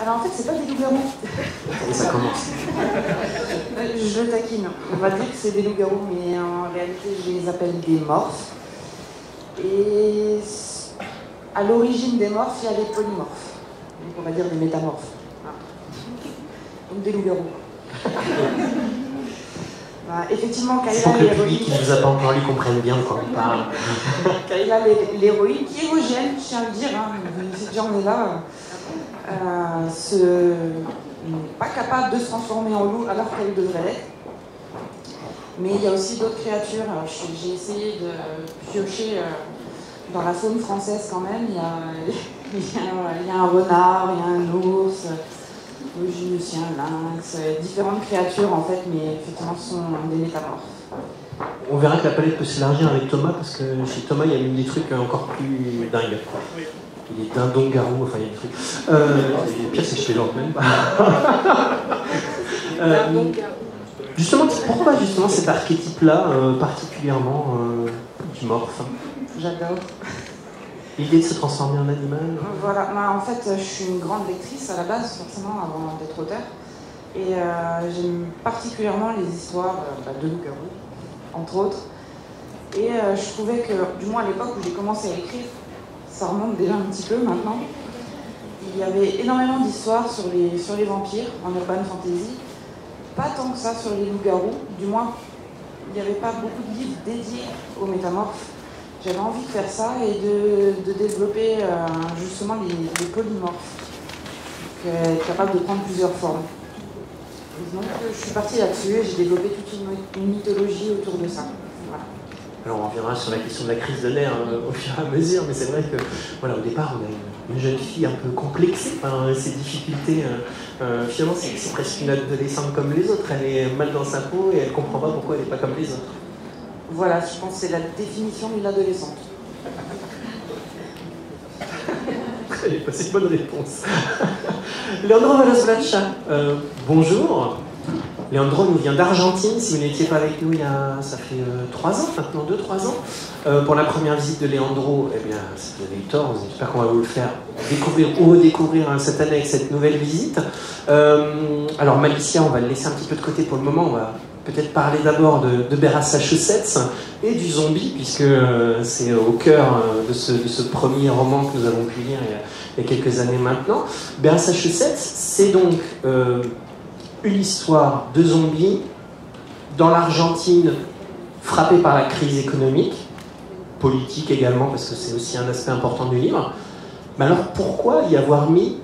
Alors en fait, c'est pas des loups-garous. Et ça commence. Je taquine. On va dire que c'est des loups-garous, mais en réalité, je les appelle des morphes. Et à l'origine des morphes, il y a les polymorphes. Donc on va dire des métamorphes. Voilà. Donc des loups-garous. Bah, effectivement, C'est pour que le public qui ne nous a pas encore lu comprenne bien de quoi on parle. Kayla, l'héroïne, qui est homogène, je tiens à le dire, hein, cette journée-là, n'est pas capable de se transformer en loup alors qu'elle devrait l'être. Mais il y a aussi d'autres créatures. J'ai essayé de piocher dans la faune française quand même. Il y a un renard, il y a un ours, un lynx, différentes créatures en fait, mais effectivement ce sont des métamorphes. On verra que la palette peut s'élargir avec Thomas, parce que chez Thomas il y a même des trucs encore plus dingues. Il est dindon-garou, enfin il y a des trucs. Le pire c'est que je les lance même pas. Justement, pourquoi justement cet archétype-là particulièrement du morphe? J'adore. L'idée de se transformer en animal? Voilà, en fait je suis une grande lectrice à la base, forcément avant d'être auteur. Et j'aime particulièrement les histoires de loups-garous, entre autres. Et je trouvais que, du moins à l'époque où j'ai commencé à écrire, ça remonte déjà un petit peu maintenant, il y avait énormément d'histoires sur les vampires en urban fantasy. Pas tant que ça sur les loups-garous, du moins il n'y avait pas beaucoup de livres dédiés aux métamorphes. J'avais envie de faire ça et de développer justement les polymorphes, être capable de prendre plusieurs formes. Donc je suis partie là-dessus et j'ai développé toute une mythologie autour de ça. Voilà. Alors on reviendra sur la question de la crise de nerfs au fur et à mesure, mais c'est vrai que voilà, au départ on a une jeune fille un peu complexée par ses difficultés. Finalement c'est presque une adolescente comme les autres, elle est mal dans sa peau et elle ne comprend pas pourquoi elle n'est pas comme les autres. Voilà, je pense que c'est la définition d'une adolescente. C'est une bonne réponse. Leandro Veloz-Bracha, bonjour. Leandro nous vient d'Argentine. Si vous n'étiez pas avec nous ça fait 3 ans maintenant, 2-3 ans. Pour la première visite de Leandro, eh bien, vous avez eu tort, j'espère qu'on va vous le faire découvrir ou redécouvrir cette année avec cette nouvelle visite. Alors Malicia, on va le laisser un petit peu de côté pour le moment, on va peut-être parler d'abord de Massachusetts et du zombie, puisque c'est au cœur de ce premier roman que nous avons pu lire il y a quelques années maintenant. Massachusetts, c'est donc une histoire de zombies dans l'Argentine frappée par la crise économique, politique également, parce que c'est aussi un aspect important du livre. Mais alors pourquoi y avoir mis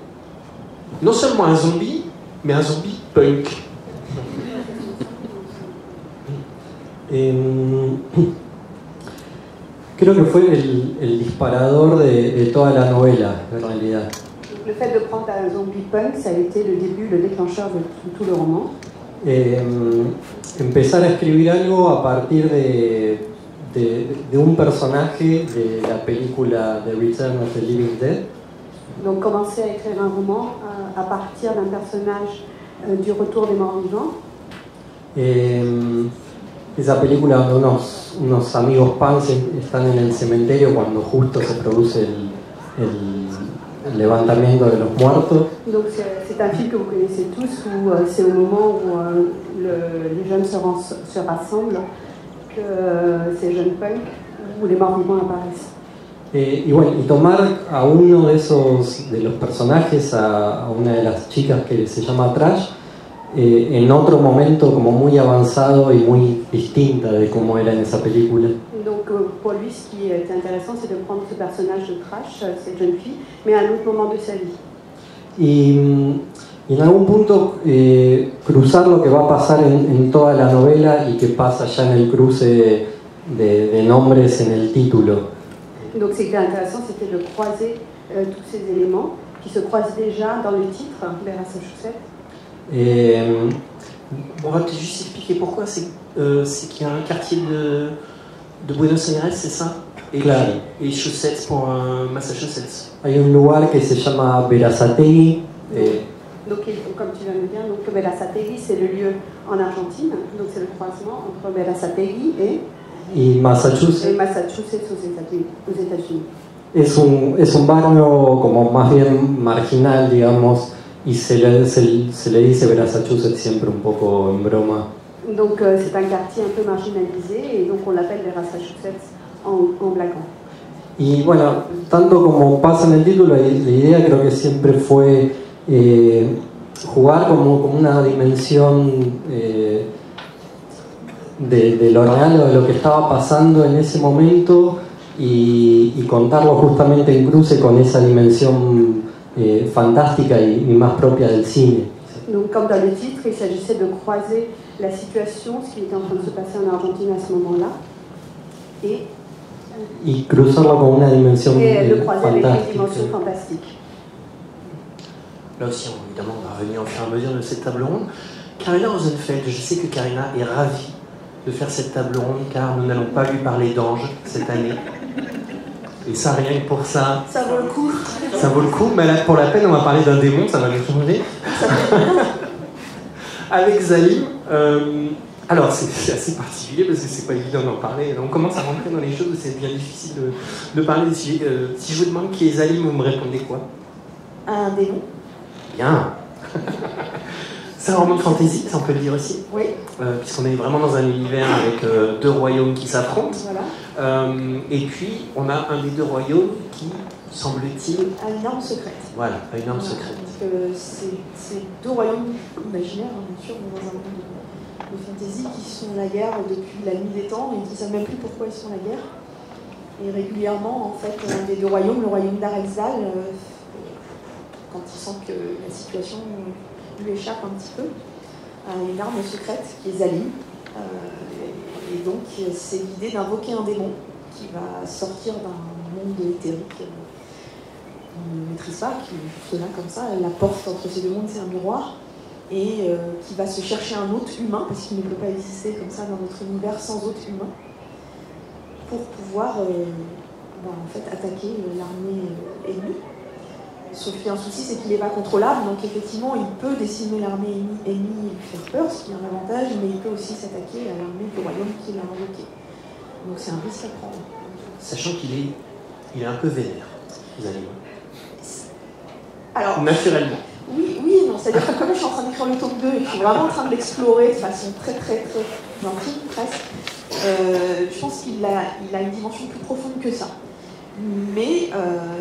non seulement un zombie, mais un zombie punk? Creo que fue el disparador de toda la novela, en realidad. Le fait de prendre un zombie punk, ça a été le début, le déclencheur de tout le roman. Empezar a escribir algo a partir de un personaje de la película The Return of the Living Dead. Donc commencer à écrire un roman à partir d'un personnage du Retour des morts vivants. Esa película donde unos amigos punks están en el cementerio cuando justo se produce el levantamiento de los muertos. Donc c'est un film que vous connaissez tous où c'est au moment où les jeunes se rassemblent que ces jeunes punks où les morts vivants apparaissent. Y bueno, y tomar a uno de los personajes, a una de las chicas que se llama Trash, en otro momento como muy avanzado y muy distinta de cómo era en esa película. Donc pour lui, ce qui est intéressant, c'est de prendre ce personnage de Trash, cette jeune fille, mais à un autre moment de sa vie. Y en algún punto cruzar lo que va a pasar en toda la novela y que pasa ya en el cruce de nombres en el título. Donc ce qui était intéressant, c'était de croiser tous ces éléments qui se croisent déjà dans le titre, vers Massachusetts. On va peut-être juste expliquer pourquoi. C'est qu'il y a un quartier de Buenos Aires, c'est ça? Claro. Et Massachusetts pour Massachusetts. Hay un lugar que se llama Berazategui. Donc, comme tu viens de le dire, donc Berazategui, c'est le lieu en Argentine. Donc c'est le croisement entre Berazategui et Massachusetts. Aux États-Unis. Es un barrio como más bien marginal, digamos, y se le dice Massachusetts siempre un poco en broma. Donc c'est un quartier un peu marginalisé et donc on l'appelle les Massachusetts en blaguant. Y bueno, tanto como pasa en el título, la idea creo que siempre fue jugar como una dimensión de lo real o de lo que estaba pasando en ese momento y contarlo justamente en cruce con esa dimensión fantástica y más propia del cine. Donc comme dans le titre, il s'agissait de croiser la situation, ce qui était en train de se passer en Argentine à ce moment-là, y cruzarlo con una dimensión le croiser avec fantástica. une dimension fantastique. Là aussi, évidemment, on va revenir au fur et à mesure de cette table ronde. Karina Rosenfeld, je sais que Karina est ravie de faire cette table ronde car nous n'allons pas lui parler d'ange cette année. Et ça, rien que pour ça, Ça vaut le coup. ça vaut le coup. Mais là, pour la peine, on va parler d'un démon, ça va nous changer. Avec Zalim, alors c'est assez particulier parce que c'est pas évident d'en parler. On commence à rentrer dans les choses où c'est bien difficile de parler des sujets. Si je vous demande qui est Zalim, vous me répondez quoi? Un démon. Bien. C'est un roman de fantasy, ça on peut le dire aussi. Oui. Puisqu'on est vraiment dans un univers avec deux royaumes qui s'affrontent. Voilà. Et puis, on a un des deux royaumes qui, semble-t-il... A une arme secrète. Voilà, a une arme secrète. Donc c'est deux royaumes imaginaires, bien sûr, dans un monde de fantasy qui sont à la guerre depuis la nuit des temps et qui ne savent même plus pourquoi ils sont à la guerre. Et régulièrement, en fait, un des deux royaumes, le royaume d'Arexal, quand il sent que la situation lui échappe un petit peu, a une arme secrète qui est Zalim. Et donc, c'est l'idée d'invoquer un démon qui va sortir d'un monde éthérique qu'on ne maîtrise pas, qui est juste là comme ça. La porte entre ces deux mondes, c'est un miroir. Et qui va se chercher un hôte humain, parce qu'il ne peut pas exister comme ça dans notre univers sans hôte humain, pour pouvoir en fait, attaquer l'armée ennemie. Sauf qu'il y a un souci, c'est qu'il n'est pas contrôlable, donc effectivement, il peut décimer l'armée ennemie et lui faire peur, ce qui est un avantage, mais il peut aussi s'attaquer à l'armée du royaume qu'il a invoqué. Donc c'est un risque à prendre. Sachant qu'il est un peu vénère, Zalim. Alors, naturellement. Oui et non. C'est-à-dire que comme je suis en train d'écrire le tome 2 et que je suis vraiment en train de l'explorer de façon très intime presque, je pense qu'il a une dimension plus profonde que ça. Mais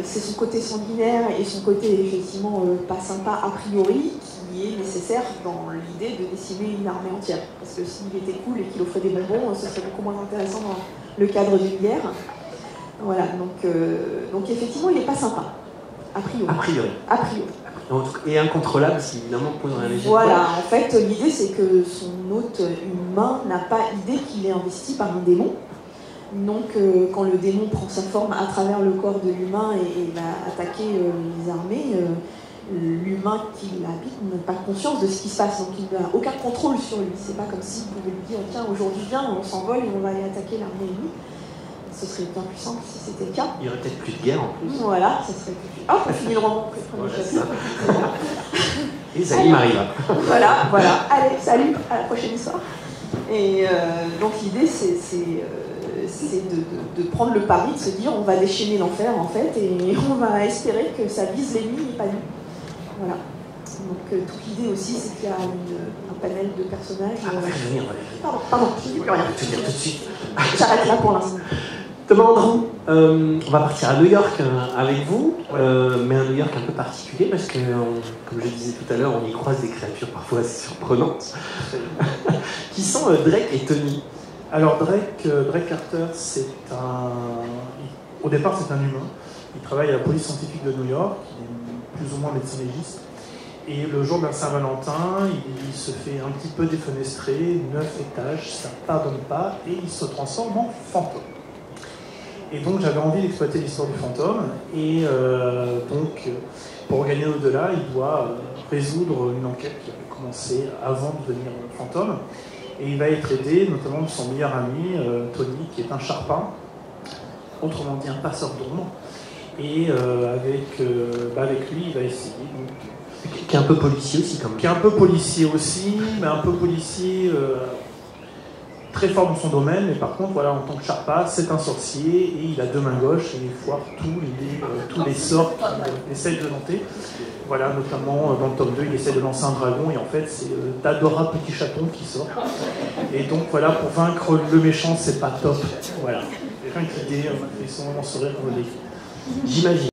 c'est son côté sanguinaire et son côté effectivement pas sympa a priori qui est nécessaire dans l'idée de décimer une armée entière. Parce que s'il était cool et qu'il offrait des bonbons, ce serait beaucoup moins intéressant dans le cadre d'une guerre. Voilà, donc effectivement il n'est pas sympa, a priori. Et incontrôlable, c'est évidemment pour un léger. Voilà, en fait, l'idée c'est que son hôte humain n'a pas idée qu'il est investi par un démon. Donc, quand le démon prend sa forme à travers le corps de l'humain et va attaquer les armées, l'humain qui l'habite n'a pas conscience de ce qui se passe, donc il n'a aucun contrôle sur lui. C'est pas comme s'il pouvait lui dire tiens, aujourd'hui viens, on s'envole et on va aller attaquer l'armée ennemie. Ce serait bien plus simple si c'était le cas. Il y aurait peut-être plus de guerre en plus. Voilà, ça serait plus. Ah, on finit le roman. Et Zalim arrive. Voilà. Allez, salut, à la prochaine histoire. Et donc l'idée, c'est de prendre le pari, de se dire on va déchaîner l'enfer en fait, et on va espérer que ça vise l'ennemi et pas nous. Voilà. Donc toute l'idée aussi, c'est qu'il y a un panel de personnages. Pardon, je ne dis plus rien. Je vais te dire tout de suite. J'arrête là pour l'instant. Thomas Andrew, on va partir à New York avec vous, mais un New York un peu particulier parce que, comme je disais tout à l'heure, on y croise des créatures parfois assez surprenantes, qui sont Drake et Tony. Alors Drake Carter, au départ c'est un humain. Il travaille à la police scientifique de New York, il est plus ou moins médecin légiste. Et le jour de la Saint-Valentin, il se fait un petit peu défenestrer, 9 étages, ça ne pardonne pas, et il se transforme en fantôme. Et donc j'avais envie d'exploiter l'histoire du fantôme, et donc pour gagner au-delà, il doit résoudre une enquête qui avait commencé avant de devenir fantôme. Et il va être aidé notamment de son meilleur ami, Tony, qui est un charpin, autrement dit un passeur d'ombre. Et avec lui, il va essayer. Donc, qui est un peu policier aussi, quand même. Qui est un peu policier aussi, mais un peu policier très fort dans son domaine, mais par contre, voilà, en tant que Sherpa, c'est un sorcier et il a 2 mains gauches et il foire tous les sorts qu'il essaye de tenter. Voilà, notamment dans le tome 2, il essaie de lancer un dragon et en fait, c'est d'adorables petits chatons qui sortent. Et donc voilà, pour vaincre le méchant, c'est pas top. Voilà. Rien que l'idée, ils sont vraiment sourire quand on le décrit. J'imagine.